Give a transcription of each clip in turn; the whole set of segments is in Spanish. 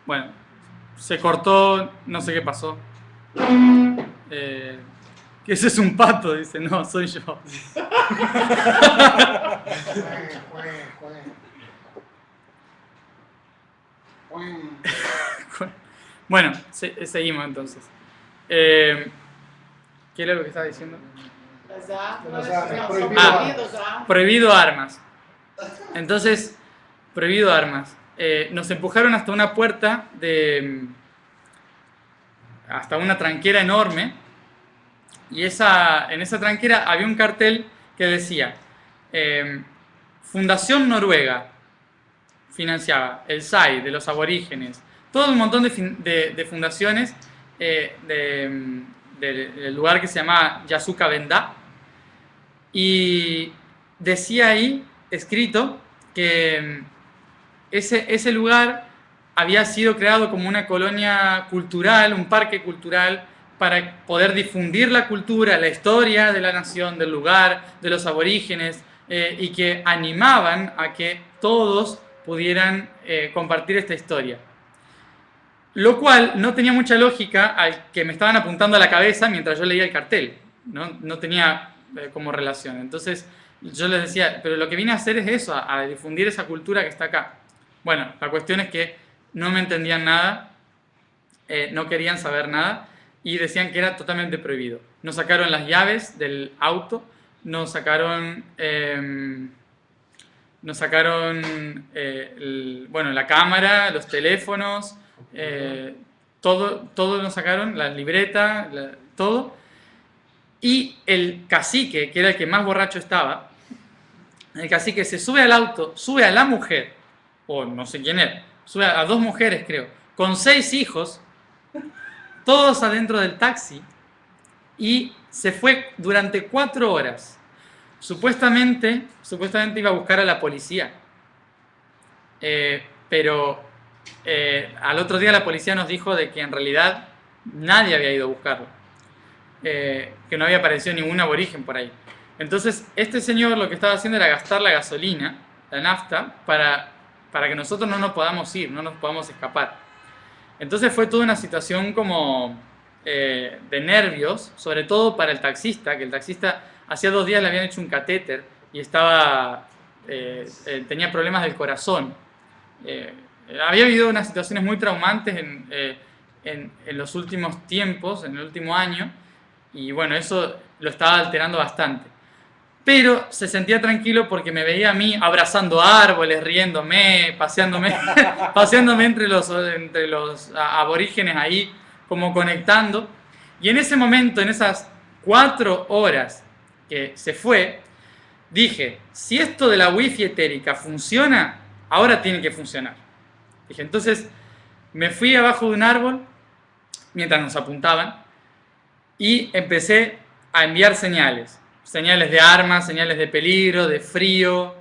Bueno, se cortó, no sé qué pasó. Que ese es un pato, dice, no, soy yo. Bueno, seguimos entonces. ¿Qué era lo que estaba diciendo? Prohibido armas. Entonces, prohibido armas. Nos empujaron hasta una puerta hasta una tranquera enorme, y en esa tranquera había un cartel que decía Fundación Noruega financiaba, el SAI de los aborígenes, todo un montón de fundaciones del lugar que se llamaba Yasuka Vendá, y decía ahí, escrito, que ese lugar había sido creado como una colonia cultural, un parque cultural, para poder difundir la cultura, la historia de la nación, del lugar, de los aborígenes, y que animaban a que todos pudieran compartir esta historia. Lo cual no tenía mucha lógica al que me estaban apuntando a la cabeza mientras yo leía el cartel. No tenía como relación. Entonces yo les decía, pero lo que vine a hacer es eso, a difundir esa cultura que está acá. Bueno, la cuestión es que no me entendían nada, no querían saber nada, y decían que era totalmente prohibido. Nos sacaron las llaves del auto, nos sacaron la cámara, los teléfonos, todo nos sacaron, la libreta, todo. Y el cacique, que era el que más borracho estaba, el cacique se sube al auto, sube a la mujer, o no sé quién era, sube a 2 mujeres creo, con 6 hijos, todos adentro del taxi, y se fue durante 4 horas. Supuestamente iba a buscar a la policía, pero al otro día la policía nos dijo de que en realidad nadie había ido a buscarlo, que no había aparecido ningún aborigen por ahí. Entonces este señor lo que estaba haciendo era gastar la gasolina, la nafta, para que nosotros no nos podamos ir, no nos podamos escapar. Entonces fue toda una situación como de nervios, sobre todo para el taxista, que el taxista hacía 2 días le habían hecho un catéter y tenía problemas del corazón. Había habido unas situaciones muy traumantes en los últimos tiempos, en el último año, y bueno, eso lo estaba alterando bastante. Pero se sentía tranquilo porque me veía a mí abrazando árboles, riéndome, paseándome entre los aborígenes ahí, como conectando. Y en ese momento, en esas 4 horas que se fue, dije, si esto de la wifi etérica funciona, ahora tiene que funcionar. Dije, entonces me fui abajo de un árbol mientras nos apuntaban y empecé a enviar señales de armas, señales de peligro, de frío,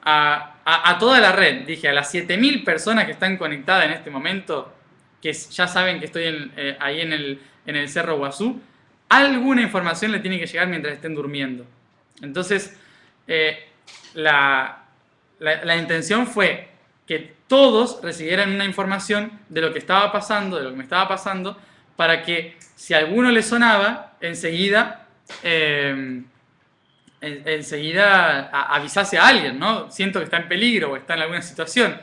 a toda la red. Dije, a las 7000 personas que están conectadas en este momento, que ya saben que estoy ahí en el Cerro Guazú, alguna información le tiene que llegar mientras estén durmiendo. Entonces, la intención fue que todos recibieran una información de lo que estaba pasando, de lo que me estaba pasando, para que si a alguno le sonaba, enseguida avisase a alguien, ¿no? Siento que está en peligro o está en alguna situación.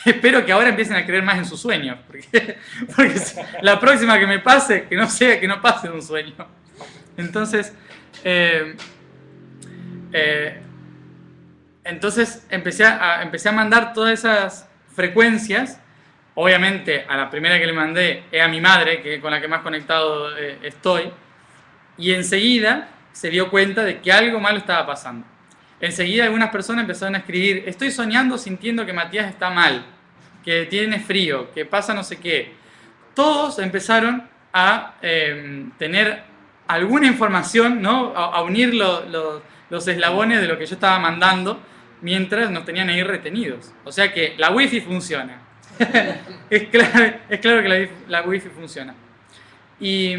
Espero que ahora empiecen a creer más en sus sueños, porque la próxima que me pase, que no sea que no pase de un sueño. Entonces, empecé a mandar todas esas frecuencias. Obviamente, a la primera que le mandé es a mi madre, con la que más conectado estoy. Y enseguida se dio cuenta de que algo malo estaba pasando. Enseguida algunas personas empezaron a escribir, estoy soñando sintiendo que Matías está mal, que tiene frío, que pasa no sé qué. Todos empezaron a tener alguna información, ¿no? A unir los eslabones de lo que yo estaba mandando mientras nos tenían ahí retenidos. O sea que la wifi funciona. es claro que la wifi funciona. Y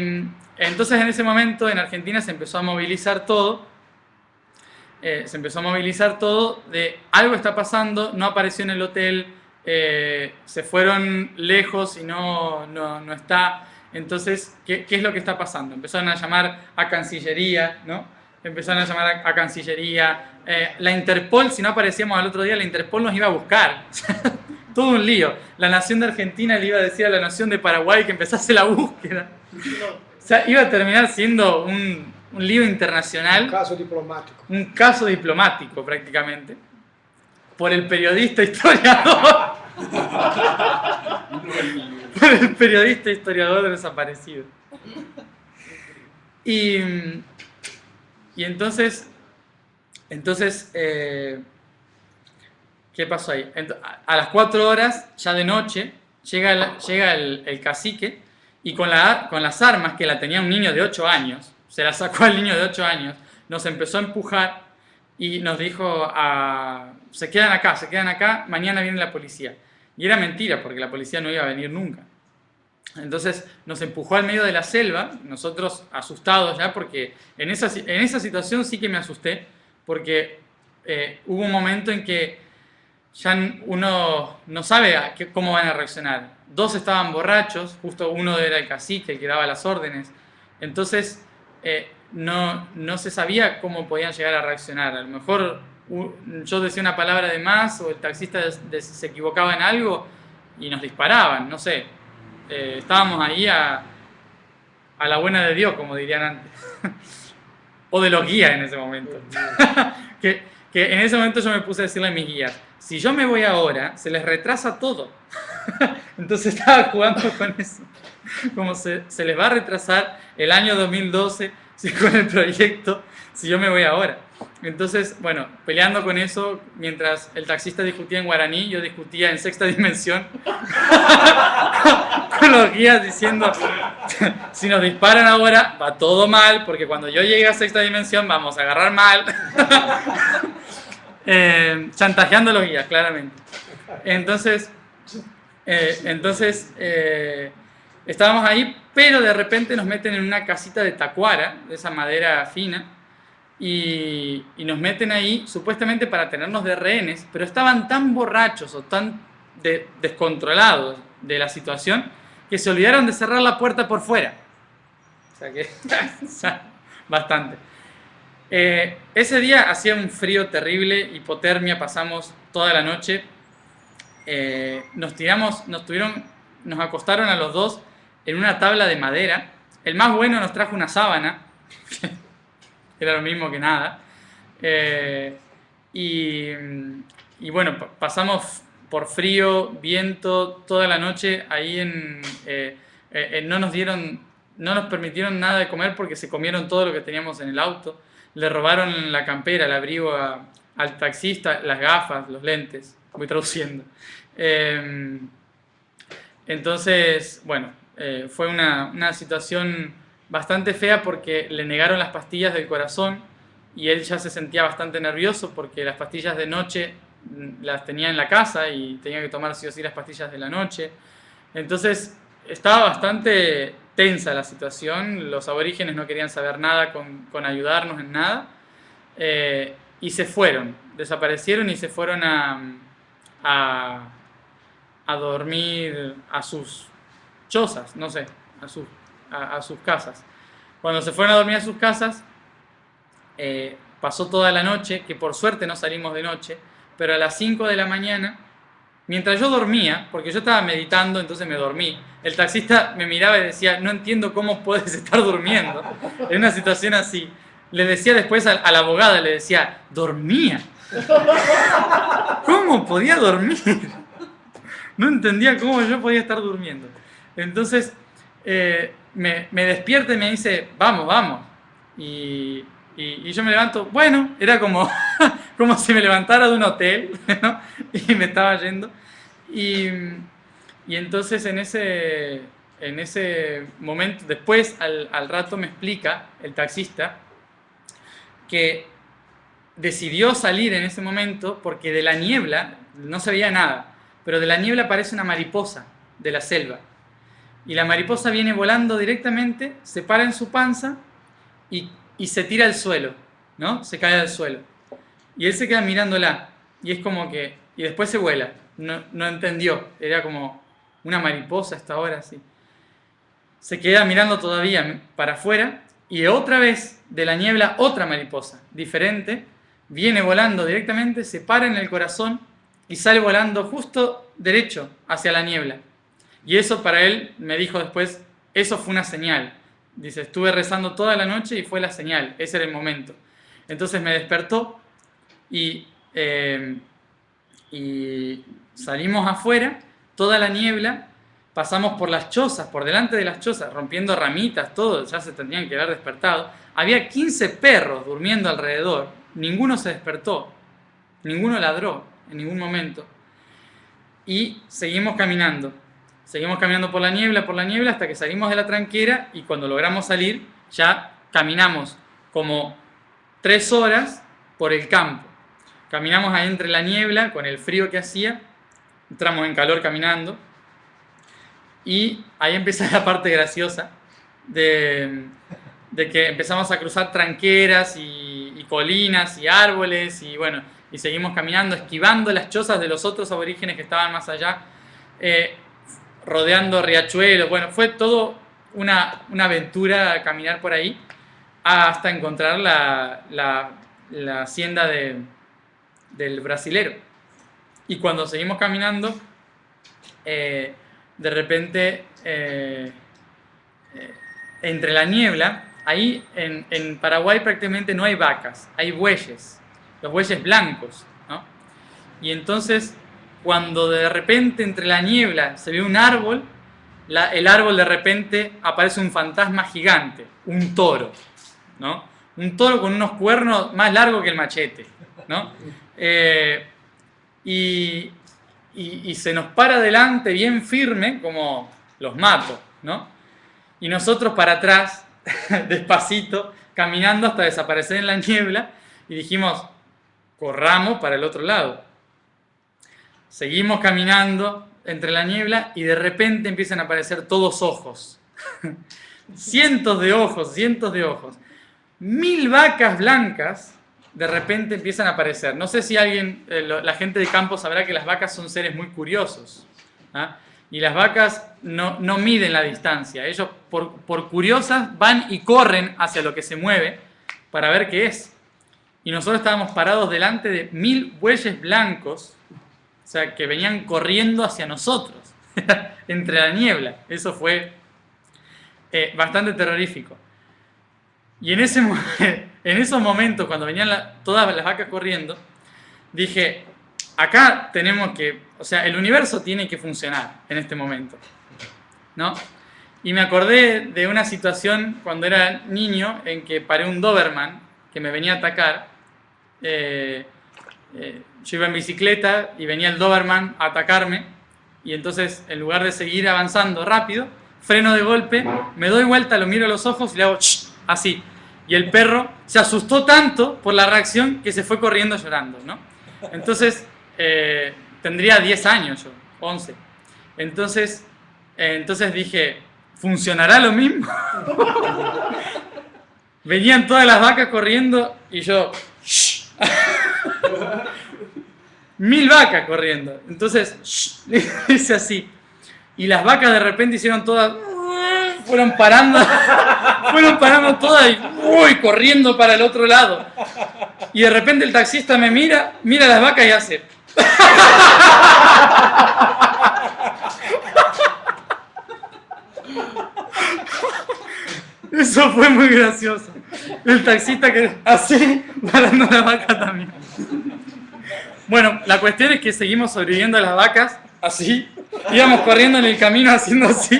entonces en ese momento en Argentina se empezó a movilizar todo. De algo está pasando, no apareció en el hotel, se fueron lejos y no está. Entonces, ¿qué es lo que está pasando? Empezaron a llamar a Cancillería, ¿no? Empezaron a llamar a Cancillería. La Interpol, si no aparecíamos al otro día, la Interpol nos iba a buscar. Todo un lío. La Nación de Argentina le iba a decir a la Nación de Paraguay que empezase la búsqueda. O sea, iba a terminar siendo un lío internacional. Un caso diplomático. Un caso diplomático, prácticamente. Por el periodista historiador. Por el periodista historiador desaparecido. Y entonces ¿qué pasó ahí? A las 4 horas, ya de noche, llega el cacique y con las armas que la tenía un niño de 8 años, se la sacó al niño de 8 años, nos empezó a empujar y nos dijo, se quedan acá, mañana viene la policía. Y era mentira, porque la policía no iba a venir nunca. Entonces nos empujó al medio de la selva, nosotros asustados ya, porque en esa situación sí que me asusté, porque hubo un momento en que ya uno no sabe cómo van a reaccionar. 2 estaban borrachos, justo uno era el cacique, el que daba las órdenes. Entonces no se sabía cómo podían llegar a reaccionar. A lo mejor yo decía una palabra de más o el taxista se equivocaba en algo y nos disparaban, no sé. Estábamos ahí a la buena de Dios, como dirían antes. O de los guías en ese momento. que en ese momento yo me puse a decirle a mis guías, si yo me voy ahora, se les retrasa todo. Entonces estaba jugando con eso. Como se les va a retrasar el año 2012 con el proyecto si yo me voy ahora. Entonces, bueno, peleando con eso, mientras el taxista discutía en guaraní, yo discutía en sexta dimensión con los guías diciendo, si nos disparan ahora va todo mal, porque cuando yo llegue a sexta dimensión vamos a agarrar mal. Chantajeando a los guías, claramente. Entonces estábamos ahí, pero de repente nos meten en una casita de tacuara, de esa madera fina, y nos meten ahí supuestamente para tenernos de rehenes, pero estaban tan borrachos o tan descontrolados de la situación que se olvidaron de cerrar la puerta por fuera. O sea que bastante. Ese día hacía un frío terrible, hipotermia, pasamos toda la noche. Nos acostaron a los 2 en una tabla de madera. El más bueno nos trajo una sábana, era lo mismo que nada. Y bueno, pasamos por frío, viento, toda la noche ahí no nos permitieron nada de comer porque se comieron todo lo que teníamos en el auto. Le robaron la campera, el abrigo al taxista, las gafas, los lentes. Voy traduciendo. Entonces, bueno, fue una situación bastante fea porque le negaron las pastillas del corazón y él ya se sentía bastante nervioso porque las pastillas de noche las tenía en la casa y tenía que tomar sí o sí las pastillas de la noche. Entonces estaba bastante tensa la situación, los aborígenes no querían saber nada con ayudarnos en nada, y se fueron, desaparecieron y se fueron a dormir a sus chozas, no sé, a sus casas. Cuando se fueron a dormir a sus casas, pasó toda la noche, que por suerte no salimos de noche, pero a las 5 de la mañana, mientras yo dormía, porque yo estaba meditando, entonces me dormí, el taxista me miraba y decía, no entiendo cómo puedes estar durmiendo en una situación así. Le decía después a la abogada, le decía, dormía. ¿Cómo podía dormir? No entendía cómo yo podía estar durmiendo. Entonces me despierta y me dice, vamos. Y yo me levanto, bueno, era como si me levantara de un hotel, ¿no? Y me estaba yendo. Y entonces en ese momento, después al rato me explica el taxista que decidió salir en ese momento porque de la niebla no se veía nada, pero de la niebla aparece una mariposa de la selva. Y la mariposa viene volando directamente, se para en su panza y se tira al suelo, ¿no? Se cae al suelo. Y él se queda mirándola. Y es como que... y después se vuela. No entendió, era como una mariposa hasta ahora, así. Se queda mirando todavía para afuera y otra vez de la niebla otra mariposa, diferente, viene volando directamente, se para en el corazón y sale volando justo derecho hacia la niebla. Y eso para él, me dijo después, eso fue una señal. Dice, estuve rezando toda la noche y fue la señal, ese era el momento. Entonces me despertó y salimos afuera, toda la niebla, pasamos por las chozas, por delante de las chozas, rompiendo ramitas, todo, ya se tendrían que haber despertado. Había 15 perros durmiendo alrededor, ninguno se despertó, ninguno ladró en ningún momento. Y seguimos caminando por la niebla, hasta que salimos de la tranquera y cuando logramos salir, ya caminamos como 3 horas por el campo. Caminamos ahí entre la niebla, con el frío que hacía, entramos en calor caminando, y ahí empieza la parte graciosa de que empezamos a cruzar tranqueras y colinas y árboles, y bueno, y seguimos caminando, esquivando las chozas de los otros aborígenes que estaban más allá, rodeando riachuelos. Bueno, fue todo una aventura caminar por ahí hasta encontrar la hacienda del brasilero. Y cuando seguimos caminando, de repente, entre la niebla, ahí en Paraguay prácticamente no hay vacas, hay bueyes, los bueyes blancos, ¿no? Y entonces, cuando de repente entre la niebla se ve un árbol, el árbol de repente aparece un fantasma gigante, un toro, ¿no? Un toro con unos cuernos más largos que el machete, ¿no? Y se nos para delante bien firme, como los mato, ¿no? Y nosotros para atrás, despacito, caminando hasta desaparecer en la niebla, y dijimos, corramos para el otro lado. Seguimos caminando entre la niebla y de repente empiezan a aparecer todos ojos. Cientos de ojos, 1000 vacas blancas de repente empiezan a aparecer. No sé si alguien, la gente de campo sabrá que las vacas son seres muy curiosos, ¿ah? Y las vacas no miden la distancia. Ellos por curiosas van y corren hacia lo que se mueve para ver qué es. Y nosotros estábamos parados delante de 1000 bueyes blancos, o sea, que venían corriendo hacia nosotros, entre la niebla. Eso fue bastante terrorífico. Y en esos momentos, cuando venían todas las vacas corriendo, dije, acá tenemos que, o sea, el universo tiene que funcionar en este momento, ¿no? Y me acordé de una situación cuando era niño en que paré un Doberman que me venía a atacar. Yo iba en bicicleta y venía el Doberman a atacarme, y entonces en lugar de seguir avanzando rápido, freno de golpe, me doy vuelta, lo miro a los ojos y le hago así. Y el perro se asustó tanto por la reacción que se fue corriendo llorando, ¿no? Entonces, tendría 10 años yo, 11. Entonces dije, ¿funcionará lo mismo? Venían todas las vacas corriendo y yo... 1000 vacas corriendo. Entonces, hice así. Y las vacas de repente hicieron todas... Fueron parando todas y corriendo para el otro lado. Y de repente el taxista me mira las vacas y hace... Eso fue muy gracioso. El taxista que así, parando la vaca también. Bueno, la cuestión es que seguimos sobreviviendo a las vacas, así. Íbamos corriendo en el camino haciendo así.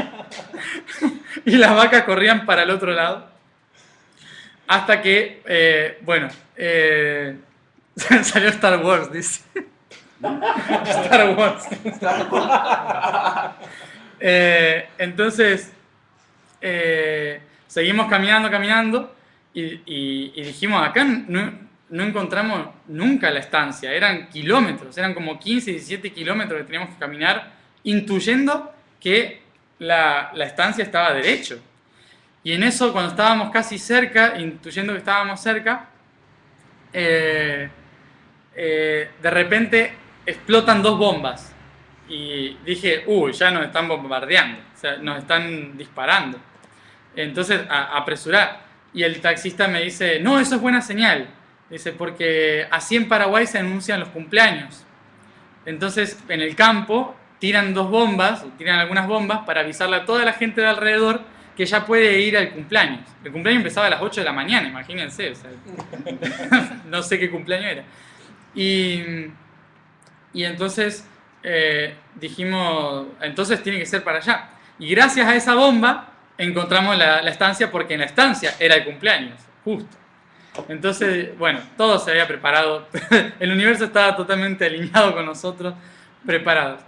Y las vacas corrían para el otro lado. Hasta que, salió Star Wars, dice. Star Wars. Entonces, seguimos caminando y dijimos, acá no encontramos nunca la estancia, eran kilómetros, eran como 15, 17 kilómetros que teníamos que caminar, intuyendo que la estancia estaba derecho. Y en eso, cuando estábamos casi cerca, intuyendo que estábamos cerca, de repente explotan 2 bombas. Y dije, ya nos están bombardeando, o sea, nos están disparando. Entonces, apresurar. Y el taxista me dice, no, eso es buena señal. Dice, porque así en Paraguay se anuncian los cumpleaños. Entonces, en el campo tiran 2 bombas, tiran algunas bombas para avisarle a toda la gente de alrededor que ya puede ir al cumpleaños. El cumpleaños empezaba a las 8 de la mañana, imagínense. O sea, no sé qué cumpleaños era. Y entonces dijimos, entonces tiene que ser para allá. Y gracias a esa bomba encontramos la estancia, porque en la estancia era el cumpleaños, justo. Entonces, bueno, todo se había preparado. El universo estaba totalmente alineado con nosotros, preparados.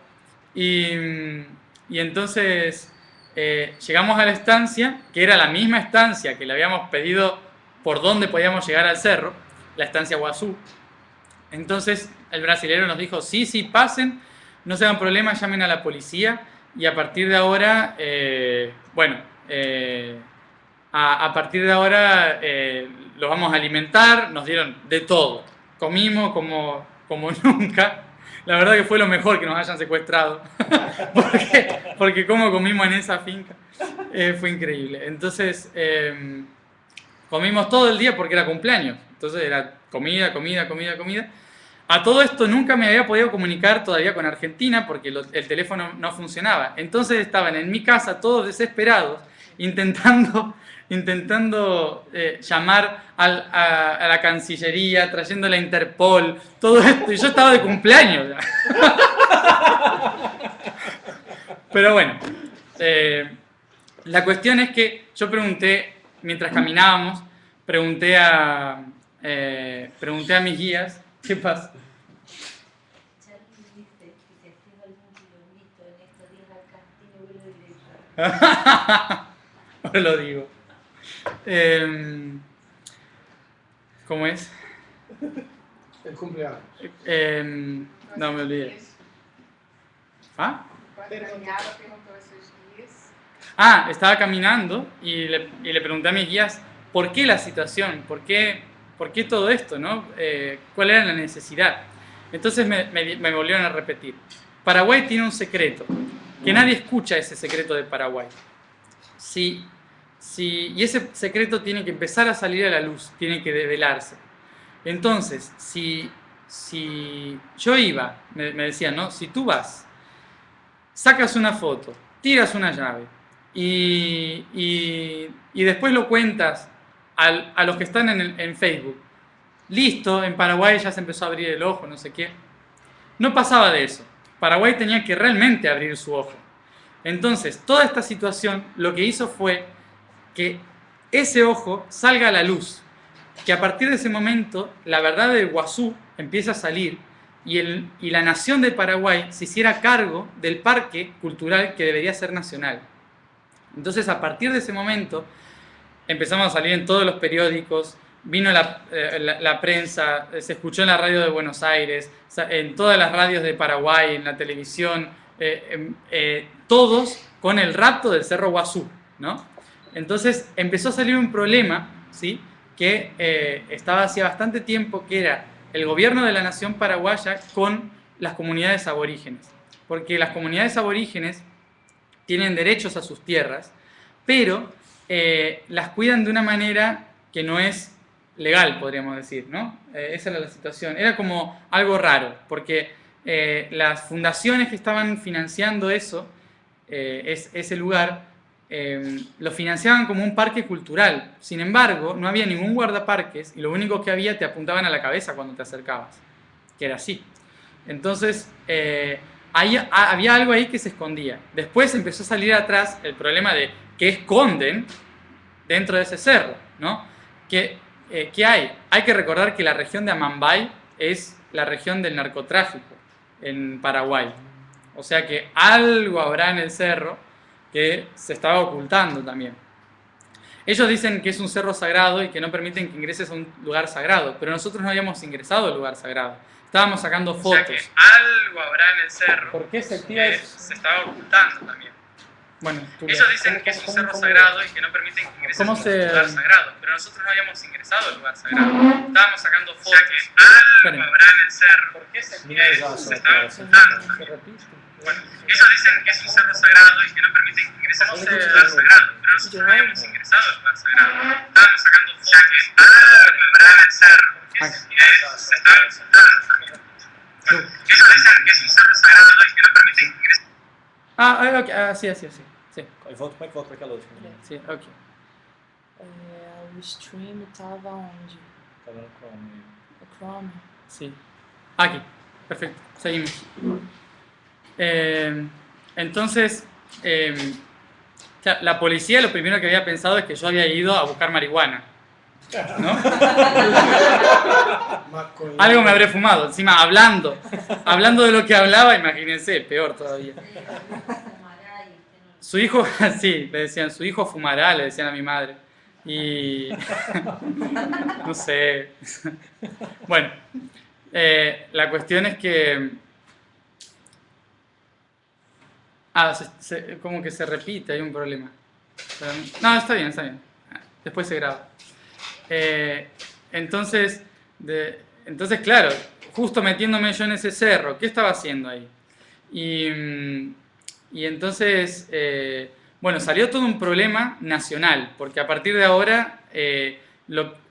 Y entonces llegamos a la estancia, que era la misma estancia que le habíamos pedido por dónde podíamos llegar al cerro, la estancia Guazú. Entonces el brasilero nos dijo, sí, pasen, no se hagan problema, llamen a la policía, y a partir de ahora, a partir de ahora los vamos a alimentar. Nos dieron de todo, comimos como nunca. La verdad que fue lo mejor que nos hayan secuestrado, porque como comimos en esa finca, fue increíble. Entonces comimos todo el día porque era cumpleaños, entonces era comida. A todo esto nunca me había podido comunicar todavía con Argentina porque el teléfono no funcionaba. Entonces estaban en mi casa todos desesperados intentando llamar a la Cancillería, trayendo la Interpol, todo esto. Y yo estaba de cumpleaños. Pero bueno, la cuestión es que yo pregunté, mientras caminábamos, pregunté a mis guías, ¿qué pasa? Ahora lo digo. ¿Cómo es? El cumpleaños. No me olvidé. ¿Ah? Estaba caminando y le pregunté a mis guías por qué la situación, por qué todo esto, ¿no? ¿Cuál era la necesidad? Entonces me volvieron a repetir. Paraguay tiene un secreto, que nadie escucha ese secreto de Paraguay. Y ese secreto tiene que empezar a salir a la luz, tiene que develarse. Entonces, si yo iba, me decían, ¿no? Si tú vas, sacas una foto, tiras una llave y después lo cuentas a los que están en Facebook, listo, en Paraguay ya se empezó a abrir el ojo, no sé qué. No pasaba de eso. Paraguay tenía que realmente abrir su ojo. Entonces, toda esta situación lo que hizo fue que ese ojo salga a la luz, que a partir de ese momento la verdad del Guazú empieza a salir y la nación de Paraguay se hiciera cargo del parque cultural que debería ser nacional. Entonces, a partir de ese momento empezamos a salir en todos los periódicos, vino la prensa, se escuchó en la radio de Buenos Aires, en todas las radios de Paraguay, en la televisión, todos con el rapto del Cerro Guazú, ¿no? Entonces empezó a salir un problema, ¿sí? Que estaba hacía bastante tiempo, que era el gobierno de la nación paraguaya con las comunidades aborígenes. Porque las comunidades aborígenes tienen derechos a sus tierras, pero las cuidan de una manera que no es legal, podríamos decir, ¿no? Esa era la situación. Era como algo raro, porque las fundaciones que estaban financiando ese lugar, lo financiaban como un parque cultural. Sin embargo, no había ningún guardaparques y lo único que había te apuntaban a la cabeza cuando te acercabas, que era así. Entonces, había algo ahí que se escondía. Después empezó a salir atrás el problema de qué esconden dentro de ese cerro, ¿no? ¿Qué hay? Hay que recordar que la región de Amambay es la región del narcotráfico en Paraguay. O sea que algo habrá en el cerro que se estaba ocultando también. Ellos dicen que es un cerro sagrado y que no permiten que ingreses a un lugar sagrado, pero nosotros no habíamos ingresado al lugar sagrado. Estábamos sacando fotos. O sea que algo habrá en el cerro. ¿Por qué se activa eso? Se estaba ocultando también. Bueno, Ellos dicen que es un cerro sagrado y que no permiten que ingresen a un lugar sagrado, pero nosotros no habíamos ingresado al lugar sagrado. Estábamos sacando fotos. Algo habrá en el cerro. ¿Por qué se estaban ocultando? Bueno, ellos dicen que es un cerro sagrado y que no permiten que ingresen a un lugar sagrado, pero nosotros no habíamos ingresado al lugar sagrado. Estábamos sacando fotos. Algo habrá en el cerro. ¿Por qué se estaban ocultando? Bueno, ellos dicen que es un cerro sagrado y que no permiten que ingresen. Ok. Sim. E volta, como é que volta para aquela outra? Sim, ok. O stream tava onde? Tava no Chrome. O Chrome. Sí. Aquí. Perfecto. Seguimos. Entonces, la policía lo primero que había pensado es que yo había ido a buscar marihuana, ¿no? Algo me habré fumado, encima hablando de lo que hablaba, imagínense, peor todavía. Su hijo, sí, le decían, su hijo fumará, le decían a mi madre. Y no sé. Bueno, la cuestión es que como que se repite, hay un problema. Pero, no, está bien. Después se graba. Entonces, claro, justo metiéndome yo en ese cerro, ¿qué estaba haciendo ahí? Y entonces, bueno, salió todo un problema nacional, porque a partir de ahora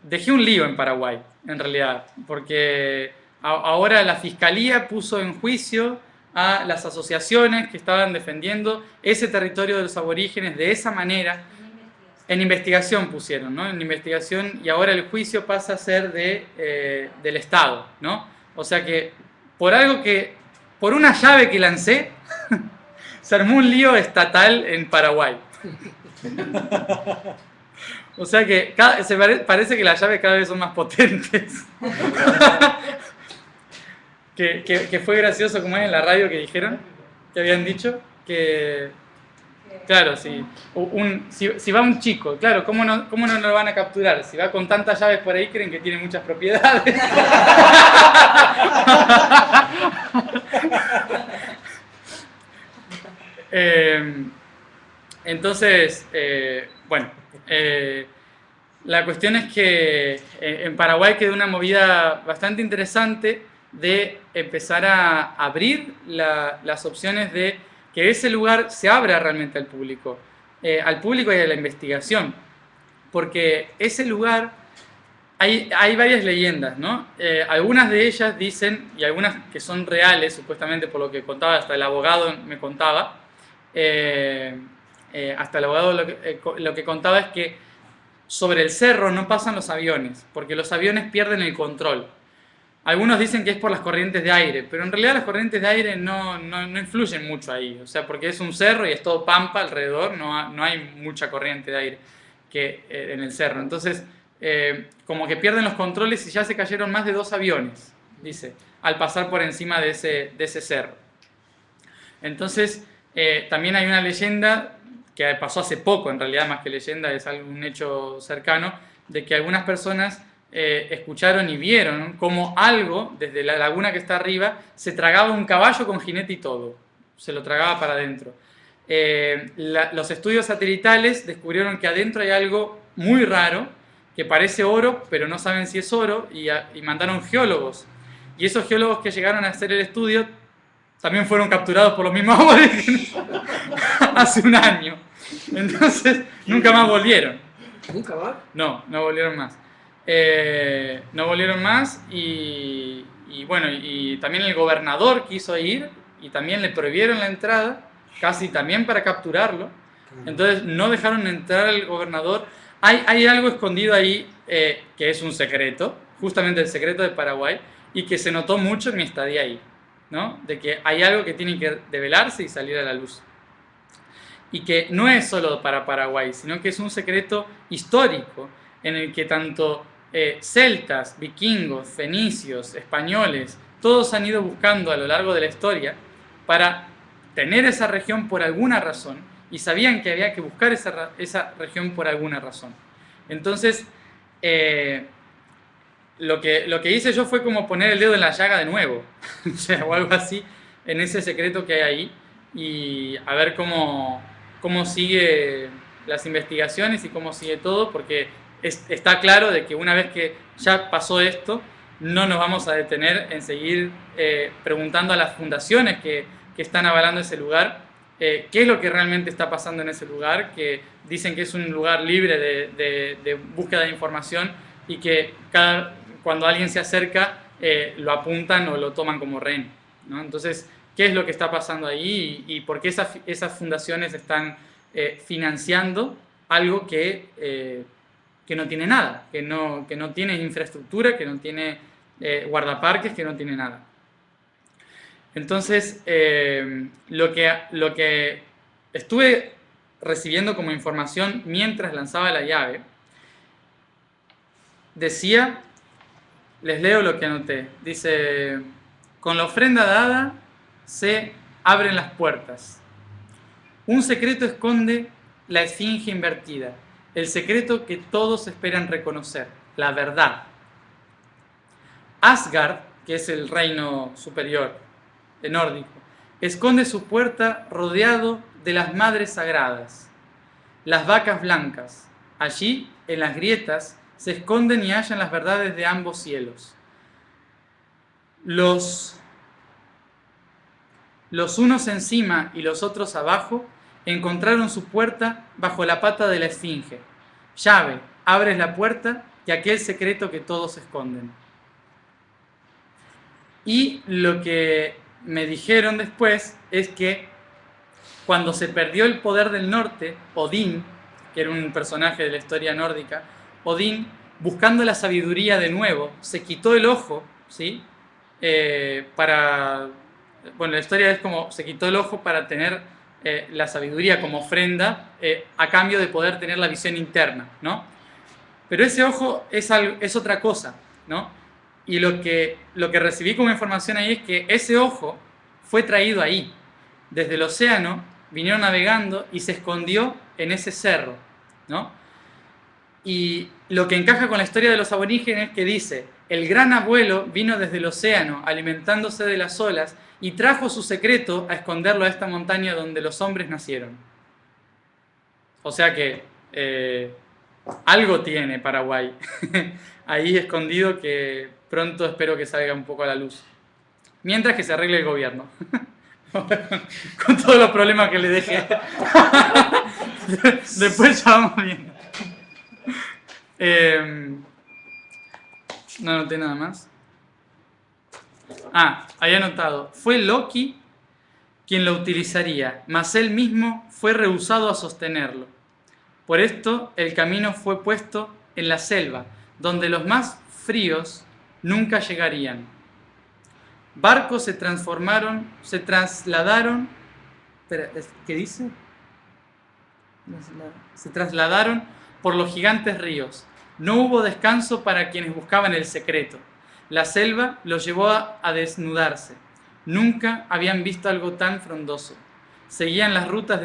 dejé un lío en Paraguay, en realidad, porque ahora la Fiscalía puso en juicio a las asociaciones que estaban defendiendo ese territorio de los aborígenes de esa manera. En investigación pusieron, ¿no? En investigación, y ahora el juicio pasa a ser del Estado, ¿no? O sea que, por una llave que lancé, se armó un lío estatal en Paraguay. O sea que parece que las llaves cada vez son más potentes. que fue gracioso, como es en la radio que dijeron, que habían dicho, que... Claro, sí. Si va un chico, claro, ¿cómo no lo van a capturar? Si va con tantas llaves por ahí, creen que tiene muchas propiedades. Entonces, bueno, la cuestión es que en Paraguay quedó una movida bastante interesante de empezar a abrir las opciones de que ese lugar se abra realmente al público y a la investigación, porque ese lugar, hay varias leyendas, ¿no? Algunas de ellas dicen, y algunas que son reales, supuestamente por lo que contaba, hasta el abogado me contaba, hasta el abogado lo que contaba es que sobre el cerro no pasan los aviones, porque los aviones pierden el control. Algunos dicen que es por las corrientes de aire, pero en realidad las corrientes de aire no influyen mucho ahí, o sea, porque es un cerro y es todo pampa alrededor, no hay mucha corriente de aire en el cerro. Entonces, como que pierden los controles y ya se cayeron más de 2 aviones, dice, al pasar por encima de ese cerro. Entonces, también hay una leyenda que pasó hace poco, en realidad más que leyenda, es un hecho cercano, de que algunas personas escucharon y vieron cómo algo, desde la laguna que está arriba, se tragaba un caballo con jinete y todo. Se lo tragaba para adentro. Los estudios satelitales descubrieron que adentro hay algo muy raro, que parece oro, pero no saben si es oro, y mandaron geólogos. Y esos geólogos que llegaron a hacer el estudio también fueron capturados por los mismos aborígenes hace un año. Entonces, nunca más volvieron. ¿Nunca más? No volvieron más. No volvieron más y bueno, y también el gobernador quiso ir y también le prohibieron la entrada, casi también para capturarlo. Entonces no dejaron entrar al gobernador. Hay algo escondido ahí que es un secreto, justamente el secreto de Paraguay, y que se notó mucho en mi estadía ahí, ¿no? De que hay algo que tiene que develarse y salir a la luz. Y que no es solo para Paraguay, sino que es un secreto histórico en el que tanto celtas, vikingos, fenicios, españoles, todos han ido buscando a lo largo de la historia para tener esa región por alguna razón, y sabían que había que buscar esa región por alguna razón. Entonces, lo que hice yo fue como poner el dedo en la llaga de nuevo, o sea, o algo así, en ese secreto que hay ahí, y a ver cómo cómo sigue las investigaciones y cómo sigue todo, porque está claro de que una vez que ya pasó esto, no nos vamos a detener en seguir preguntando a las fundaciones que están avalando ese lugar qué es lo que realmente está pasando en ese lugar, que dicen que es un lugar libre de búsqueda de información y que cuando alguien se acerca lo apuntan o lo toman como rehén, ¿no? Entonces, ¿qué es lo que está pasando ahí y por qué esas fundaciones están financiando algo que no tiene nada, que no tiene infraestructura, que no tiene guardaparques, que no tiene nada? Entonces, lo que estuve recibiendo como información mientras lanzaba la llave, decía, les leo lo que anoté, dice, con la ofrenda dada se abren las puertas. Un secreto esconde la esfinge invertida, el secreto que todos esperan reconocer, la verdad. Asgard, que es el reino superior nórdico, esconde su puerta rodeado de las madres sagradas, las vacas blancas. Allí, en las grietas, se esconden y hallan las verdades de ambos cielos. Los unos encima y los otros abajo encontraron su puerta bajo la pata de la esfinge. Llave, abres la puerta y aquel secreto que todos esconden. Y lo que me dijeron después es que cuando se perdió el poder del norte, Odín, que era un personaje de la historia nórdica, Odín, buscando la sabiduría de nuevo, se quitó el ojo, ¿sí? Bueno, la historia es como se quitó el ojo para tener la sabiduría como ofrenda a cambio de poder tener la visión interna, ¿no? Pero ese ojo es otra cosa, ¿no? Y lo que recibí como información ahí es que ese ojo fue traído ahí. Desde el océano vinieron navegando y se escondió en ese cerro, ¿no? Y lo que encaja con la historia de los aborígenes es que dice, el gran abuelo vino desde el océano alimentándose de las olas y trajo su secreto a esconderlo a esta montaña donde los hombres nacieron. O sea que algo tiene Paraguay ahí escondido que pronto espero que salga un poco a la luz. Mientras que se arregle el gobierno. con todos los problemas que le dejé. Después ya vamos viendo. No anoté nada más. Había anotado. Fue Loki quien lo utilizaría, mas él mismo fue rehusado a sostenerlo. Por esto el camino fue puesto en la selva, donde los más fríos nunca llegarían. Barcos se trasladaron. ¿Qué dice? Se trasladaron por los gigantes ríos. No hubo descanso para quienes buscaban el secreto. La selva los llevó a desnudarse. Nunca habían visto algo tan frondoso. Seguían las rutas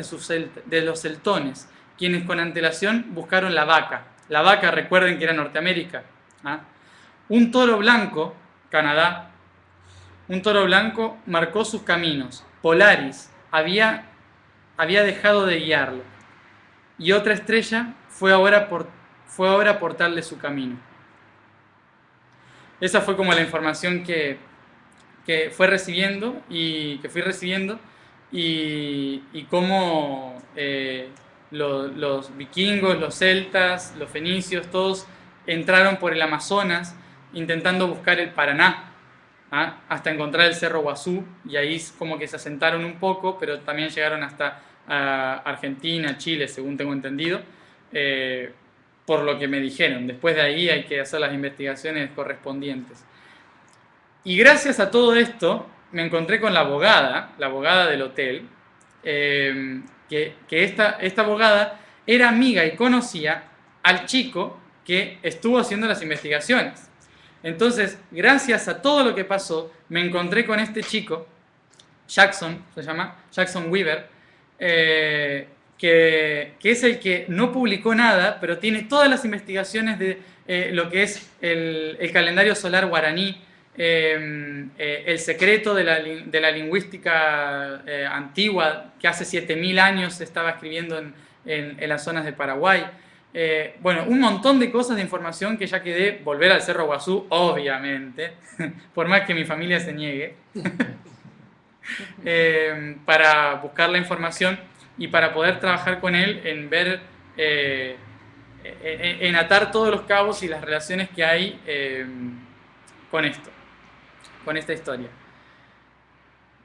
de los celtones, quienes con antelación buscaron la vaca. La vaca, recuerden que era Norteamérica. Un toro blanco, Canadá, un toro blanco marcó sus caminos. Polaris había dejado de guiarlo. Y otra estrella fue ahora a portarle su camino. Esa fue como la información que fui recibiendo y cómo los vikingos, los celtas, los fenicios, todos entraron por el Amazonas intentando buscar el Paraná, hasta encontrar el Cerro Guazú, y ahí como que se asentaron un poco, pero también llegaron hasta Argentina, Chile, según tengo entendido, por lo que me dijeron. Después de ahí hay que hacer las investigaciones correspondientes. Y gracias a todo esto me encontré con la abogada del hotel, que esta abogada era amiga y conocía al chico que estuvo haciendo las investigaciones. Entonces, gracias a todo lo que pasó, me encontré con este chico, Jackson, se llama, Jackson Weaver, que es el que no publicó nada, pero tiene todas las investigaciones de lo que es el calendario solar guaraní, el secreto de la lingüística antigua que hace 7000 años se estaba escribiendo en las zonas de Paraguay. Bueno, un montón de cosas de información que ya quedé, volver al Cerro Guazú, obviamente, por más que mi familia se niegue, para buscar la información y para poder trabajar con él en ver, en atar todos los cabos y las relaciones que hay con esto, con esta historia.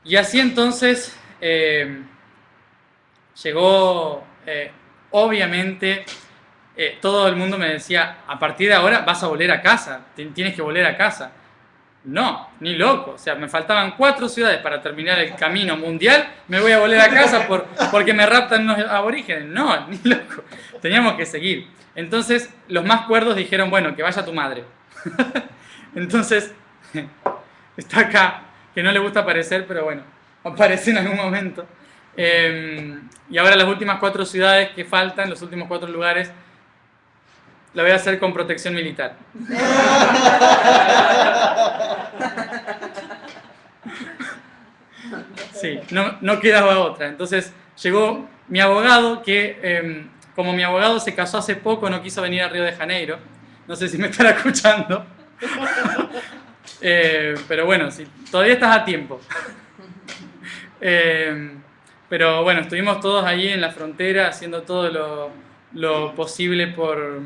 Y así entonces llegó, obviamente, todo el mundo me decía, a partir de ahora vas a volver a casa, tienes que volver a casa. No, ni loco. O sea, me faltaban 4 ciudades para terminar el camino mundial, me voy a volver a casa porque me raptan unos aborígenes. No, ni loco. Teníamos que seguir. Entonces, los más cuerdos dijeron, bueno, que vaya tu madre. Entonces, está acá, que no le gusta aparecer, pero bueno, aparece en algún momento. Y ahora las últimas 4 ciudades que faltan, los últimos 4 lugares, lo voy a hacer con protección militar. Sí, no quedaba otra. Entonces llegó mi abogado, que como mi abogado se casó hace poco, no quiso venir a Río de Janeiro. No sé si me estará escuchando. Pero bueno, sí, todavía estás a tiempo. Pero bueno, estuvimos todos ahí en la frontera haciendo todo lo posible por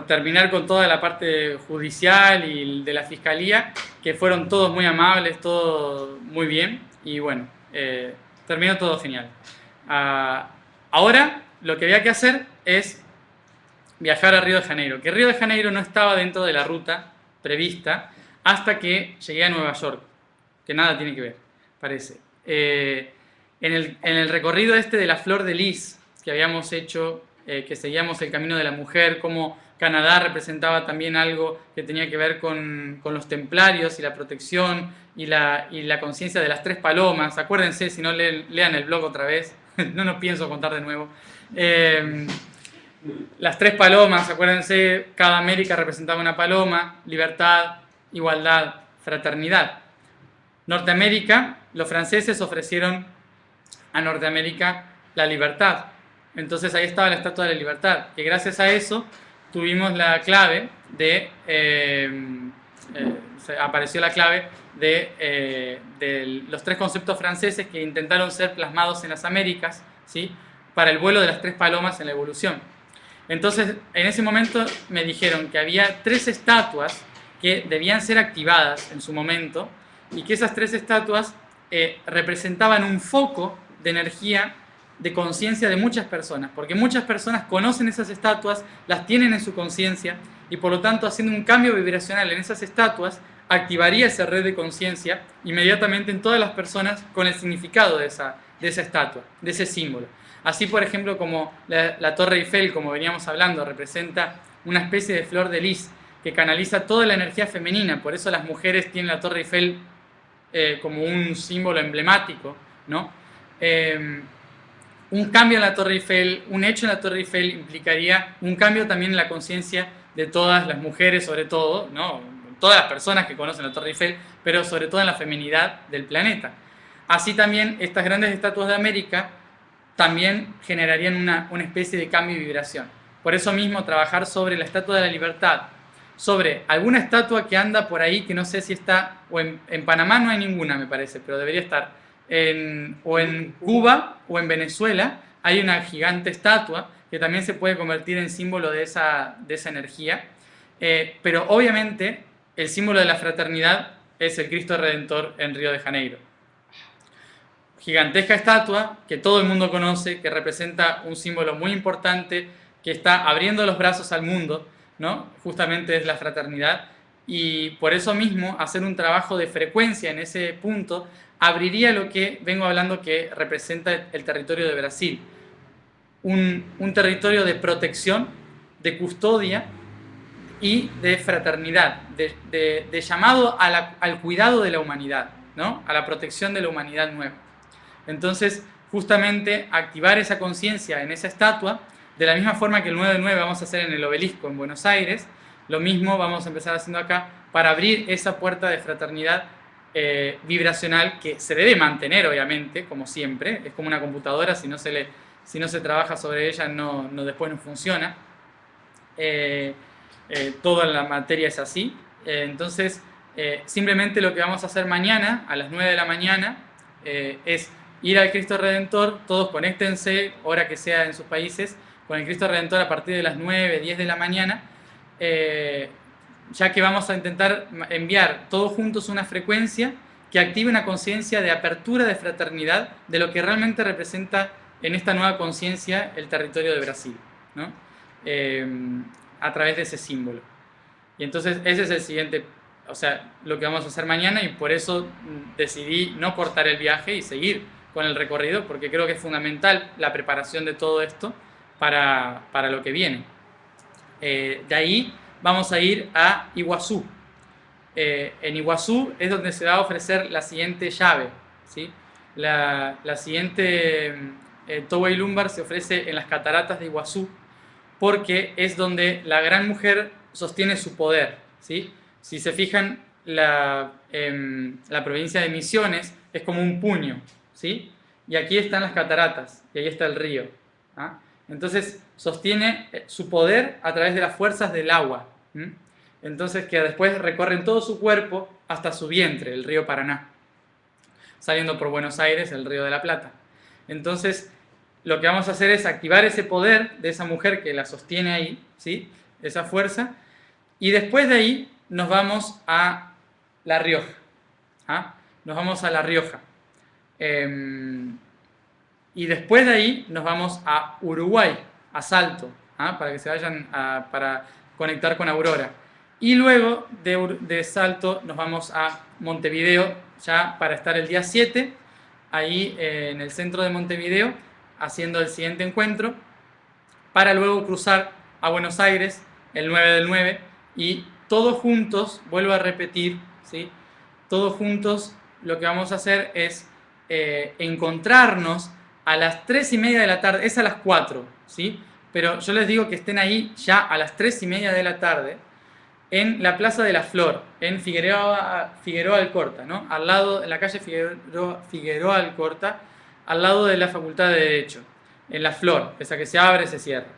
terminar con toda la parte judicial y de la fiscalía, que fueron todos muy amables, todo muy bien, y bueno, terminó todo genial. Ahora lo que había que hacer es viajar a Río de Janeiro, que Río de Janeiro no estaba dentro de la ruta prevista hasta que llegué a Nueva York, que nada tiene que ver, parece. En el recorrido este de la Flor de Lis, que habíamos hecho, que seguíamos el camino de la mujer, como Canadá representaba también algo que tenía que ver con los templarios y la protección y la conciencia de las 3 palomas. Acuérdense, si no lean el blog otra vez, no nos pienso contar de nuevo. Las 3 palomas, acuérdense, cada América representaba una paloma: libertad, igualdad, fraternidad. Norteamérica, los franceses ofrecieron a Norteamérica la libertad. Entonces ahí estaba la Estatua de la Libertad, que gracias a eso tuvimos la clave de, apareció la clave de los 3 conceptos franceses que intentaron ser plasmados en las Américas, ¿sí?, para el vuelo de las 3 palomas en la evolución. Entonces, en ese momento me dijeron que había 3 estatuas que debían ser activadas en su momento, y que esas 3 estatuas representaban un foco de energía, de conciencia de muchas personas, porque muchas personas conocen esas estatuas, las tienen en su conciencia, y por lo tanto, haciendo un cambio vibracional en esas estatuas, activaría esa red de conciencia inmediatamente en todas las personas con el significado de esa estatua, de ese símbolo. Así, por ejemplo, como la Torre Eiffel, como veníamos hablando, representa una especie de flor de lis que canaliza toda la energía femenina. Por eso las mujeres tienen la Torre Eiffel como un símbolo emblemático, ¿no? Un cambio en la Torre Eiffel, un hecho en la Torre Eiffel implicaría un cambio también en la conciencia de todas las mujeres, sobre todo, ¿no?, todas las personas que conocen la Torre Eiffel, pero sobre todo en la feminidad del planeta. Así también estas grandes estatuas de América también generarían una especie de cambio y vibración. Por eso mismo, trabajar sobre la Estatua de la Libertad, sobre alguna estatua que anda por ahí, que no sé si está, o en Panamá no hay ninguna, me parece, pero debería estar, o en Cuba o en Venezuela hay una gigante estatua que también se puede convertir en símbolo de esa energía, pero obviamente el símbolo de la fraternidad es el Cristo Redentor en Río de Janeiro. Gigantesca estatua que todo el mundo conoce, que representa un símbolo muy importante, que está abriendo los brazos al mundo, ¿no? Justamente es la fraternidad, y por eso mismo hacer un trabajo de frecuencia en ese punto abriría lo que vengo hablando, que representa el territorio de Brasil, un territorio de protección, de custodia y de fraternidad, de llamado al cuidado de la humanidad, ¿no?, a la protección de la humanidad nueva. Entonces, justamente activar esa conciencia en esa estatua, de la misma forma que el 9/9 vamos a hacer en el Obelisco en Buenos Aires, Lo mismo vamos a empezar haciendo acá para abrir esa puerta de fraternidad vibracional que se debe mantener, obviamente, como siempre. Es como una computadora, si no se trabaja sobre ella, después no funciona. Toda la materia es así. Entonces, simplemente lo que vamos a hacer mañana, a las 9 de la mañana, es ir al Cristo Redentor. Todos conéctense, hora que sea en sus países, con el Cristo Redentor a partir de las 9, 10 de la mañana, ya que vamos a intentar enviar todos juntos una frecuencia que active una conciencia de apertura, de fraternidad, de lo que realmente representa en esta nueva conciencia el territorio de Brasil, ¿no? A través de ese símbolo. Y entonces ese es el siguiente, o sea, lo que vamos a hacer mañana, y por eso decidí no cortar el viaje y seguir con el recorrido, porque creo que es fundamental la preparación de todo esto para lo que viene. De ahí vamos a ir a Iguazú. En Iguazú es donde se va a ofrecer la siguiente llave, ¿sí? La siguiente Towa y Lumbar se ofrece en las cataratas de Iguazú, porque es donde la gran mujer sostiene su poder, ¿sí? Si se fijan, la provincia de Misiones es como un puño, ¿sí? Y aquí están las cataratas, y ahí está el río, ¿ah? Entonces sostiene su poder a través de las fuerzas del agua, ¿m? Entonces que después recorren todo su cuerpo hasta su vientre, el río Paraná, saliendo por Buenos Aires, el río de la Plata. Entonces lo que vamos a hacer es activar ese poder de esa mujer que la sostiene ahí, ¿sí? Esa fuerza, y después de ahí nos vamos a La Rioja, ¿ah? Nos vamos a La Rioja. Y después de ahí nos vamos a Uruguay, a Salto, ¿ah? Para que se vayan para conectar con Aurora. Y luego de Salto nos vamos a Montevideo, ya para estar el día 7, ahí en el centro de Montevideo, haciendo el siguiente encuentro, para luego cruzar a Buenos Aires el 9 del 9, y todos juntos, vuelvo a repetir, ¿sí? Todos juntos lo que vamos a hacer es encontrarnos a las 3:30 de la tarde, es a las 4, ¿sí? Pero yo les digo que estén ahí ya a las 3:30 de la tarde, en la Plaza de la Flor, en Figueroa Alcorta, ¿no? Al lado, en la calle Figueroa Alcorta, al lado de la Facultad de Derecho, en La Flor, esa que se abre, se cierra.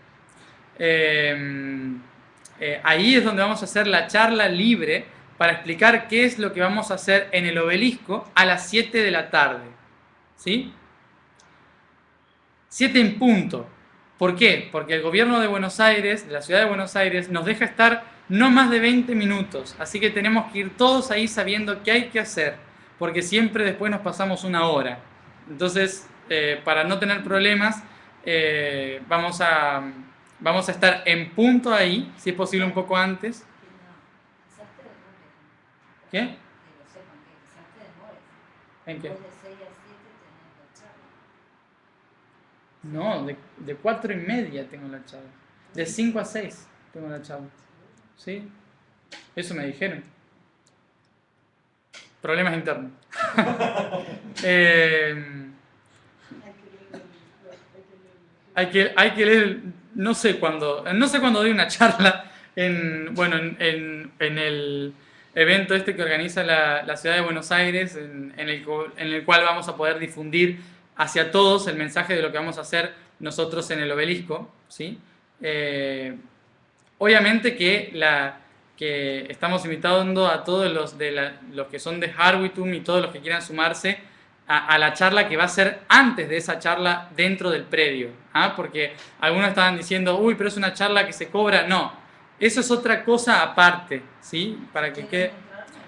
Ahí es donde vamos a hacer la charla libre para explicar qué es lo que vamos a hacer en el Obelisco a las 7 de la tarde, ¿sí? 7 en punto. ¿Por qué? Porque el gobierno de Buenos Aires, de la ciudad de Buenos Aires, nos deja estar no más de 20 minutos, así que tenemos que ir todos ahí sabiendo qué hay que hacer, porque siempre después nos pasamos 1 hora. Entonces, para no tener problemas, vamos a estar en punto ahí, si es posible un poco antes. ¿Qué? ¿En qué? No, de 4:30 tengo la charla. De 5 a 6 tengo la charla. ¿Sí? Eso me dijeron. Problemas internos. Hay que leer, no sé cuándo doy una charla en el evento este que organiza la ciudad de Buenos Aires, en el cual vamos a poder difundir hacia todos el mensaje de lo que vamos a hacer nosotros en el Obelisco, ¿sí? Obviamente que estamos invitando a todos los que son de Harwitum y todos los que quieran sumarse a la charla que va a ser antes de esa charla dentro del predio, ¿ah? Porque algunos estaban diciendo, uy, pero es una charla que se cobra. No, eso es otra cosa aparte, ¿sí? Para que quede...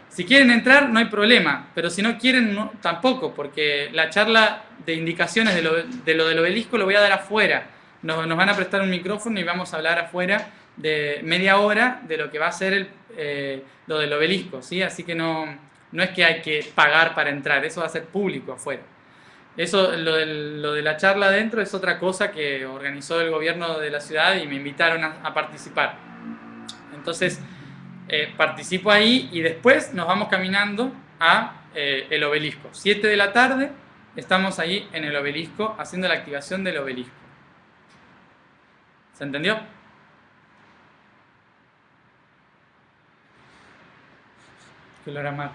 Si quieren entrar, no hay problema, pero si no quieren, no, tampoco, porque la charla de indicaciones de lo del Obelisco lo voy a dar afuera. Nos van a prestar un micrófono y vamos a hablar afuera de media hora de lo que va a ser lo del Obelisco, ¿sí? Así que no es que hay que pagar para entrar, eso va a ser público afuera. Eso, lo de la charla adentro es otra cosa que organizó el gobierno de la ciudad y me invitaron a participar. Entonces, participo ahí y después nos vamos caminando a el Obelisco. 7 de la tarde estamos ahí en el Obelisco haciendo la activación del Obelisco. ¿Se entendió? Que lo hará mal.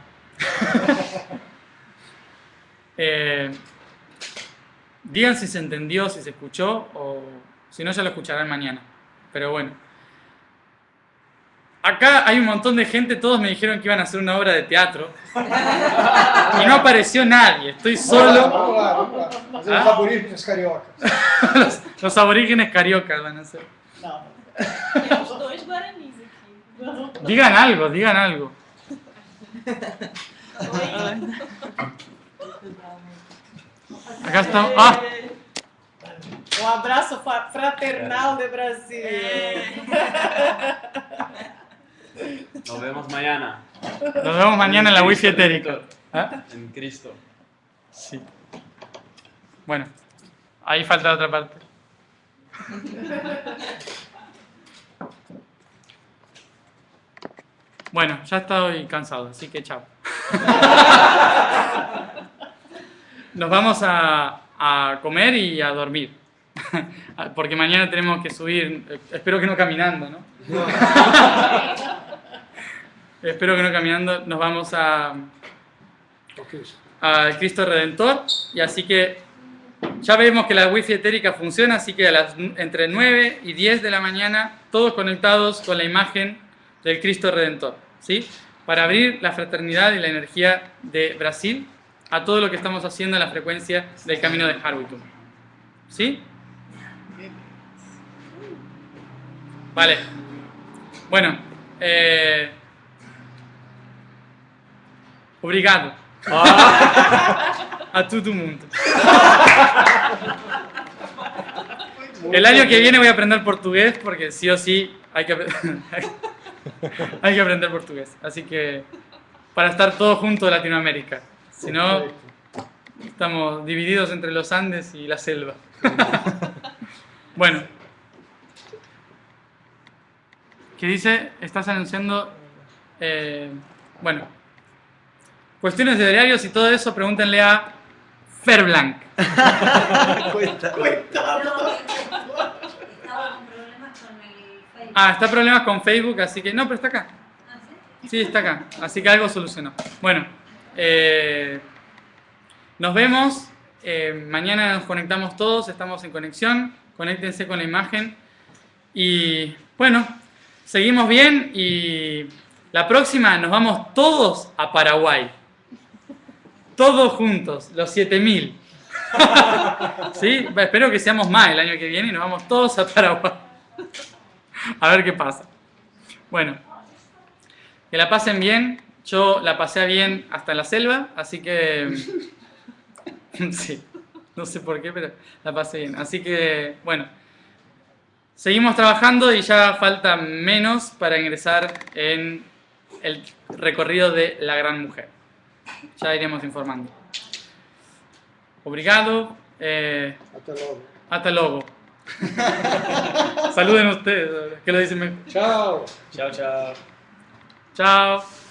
Digan si se entendió, si se escuchó, o si no ya lo escucharán mañana. Pero bueno. Acá hay un montón de gente, todos me dijeron que iban a hacer una obra de teatro. Y no apareció nadie, estoy solo. Vamos lá. Fazer os aborígenes cariocas. Los aborígenes cariocas van a ser. Não. Temos 2 guaranis aqui. Não. Digan algo, digan algo. Acá estamos. ¡Ah! Abraço fraternal de Brasil. Nos vemos mañana. Nos vemos mañana en la wifi etérica. ¿Ah? En Cristo. Sí. Bueno, ahí falta otra parte. Bueno, ya estoy cansado, así que chao. Nos vamos a comer y a dormir. Porque mañana tenemos que subir, espero que no caminando, ¿no? Espero que no caminando, nos vamos al Cristo Redentor. Y así que ya vemos que la wifi etérica funciona, así que entre 9 y 10 de la mañana, todos conectados con la imagen del Cristo Redentor, ¿sí? Para abrir la fraternidad y la energía de Brasil a todo lo que estamos haciendo en la frecuencia del camino de Harwitum. ¿Sí? Vale. Bueno. Obrigado. A todo mundo. El año que viene voy a aprender portugués porque sí o sí hay que aprender portugués. Así que para estar todos juntos en Latinoamérica. Si no, estamos divididos entre los Andes y la selva. Bueno. ¿Qué dice? Estás anunciando... bueno. Cuestiones de diarios y todo eso, pregúntenle a Ferblanc. Estaba con problemas con el Facebook. Ah, está problemas con Facebook, así que... No, pero está acá. ¿Ah, sí? Sí, está acá. Así que algo solucionó. Bueno, nos vemos. Mañana nos conectamos todos, estamos en conexión. Conéctense con la imagen. Y bueno, seguimos bien y la próxima nos vamos todos a Paraguay. Todos juntos, los 7000. ¿Sí? Espero que seamos más el año que viene y nos vamos todos a Paraguay. A ver qué pasa. Bueno, que la pasen bien. Yo la pasé bien hasta en la selva, así que... Sí, no sé por qué, pero la pasé bien. Así que, bueno, seguimos trabajando y ya falta menos para ingresar en el recorrido de la gran mujer. Ya iremos informando. Obrigado. Até logo. Hasta luego. Saluden ustedes. ¿Qué lo dicen? Tchau. Tchau, tchau. Chao.